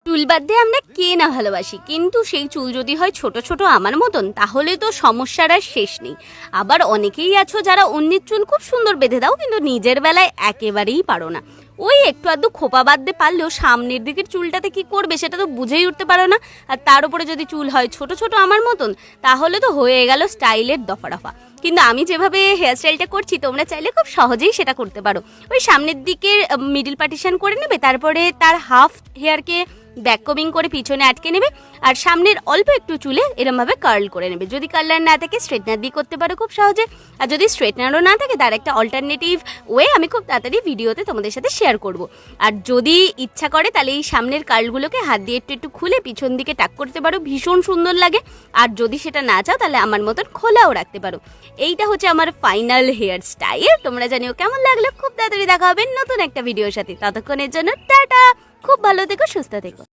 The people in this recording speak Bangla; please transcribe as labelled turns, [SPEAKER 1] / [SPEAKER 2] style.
[SPEAKER 1] চুল বাদ দিয়ে আমরা কে না ভালোবাসি, কিন্তু সেই চুল যদি হয় ছোট ছোট আমার মতন, তাহলে তো সমস্যার আর শেষ নেই। আবার অনেকেই আছো যারা অন্যের চুল খুব সুন্দর বেঁধে দাও, কিন্তু নিজের বেলায় একেবারেই পারো না। ওই একটু আধটু খোপা বাঁধতে পারলেও সামনের দিকের চুলটাতে কি করবে সেটা তো বুঝেই উঠতে পারো না। আর তার উপরে যদি চুল হয় ছোট ছোট আমার মতন, তাহলে তো হয়ে গেল স্টাইলের দফা রফা। কিন্তু আমি যেভাবে হেয়ার স্টাইলটা করছি, তোমরা চাইলে খুব সহজেই সেটা করতে পারো। ওই সামনের দিকের মিডিল পার্টিশন করে নেবে, তারপরে তার হাফ হেয়ারকে ব্যাক কমিং করে পিছনে আটকে নেবে, আর সামনের অল্প একটু চুলে এরমভাবে কার্ল করে নেবে। যদি কার্লার না থাকে স্ট্রেটনার দিয়ে করতে পারো খুব সহজে, আর যদি স্ট্রেটনারও না থাকে তার একটা অল্টারনেটিভ ওয়ে আমি খুব তাড়াতাড়ি ভিডিওতে তোমাদের সাথে শেয়ার করব। আর যদি ইচ্ছা করে তাহলে এই সামনের কার্লগুলোকে হাত দিয়ে একটু একটু খুলে পিছন দিকে টাক করতে পারো, ভীষণ সুন্দর লাগে। আর যদি সেটা না চাও তাহলে আমার মতন খোলাও রাখতে পারো। এইটা হচ্ছে আমার ফাইনাল হেয়ার স্টাইল। তোমরা জানিও কেমন লাগলো। খুব তাড়াতাড়ি দেখা হবে নতুন একটা ভিডিওর সাথে। ততক্ষণের জন্য টাটা, খুব ভালো থেকো, সুস্থ থেকো।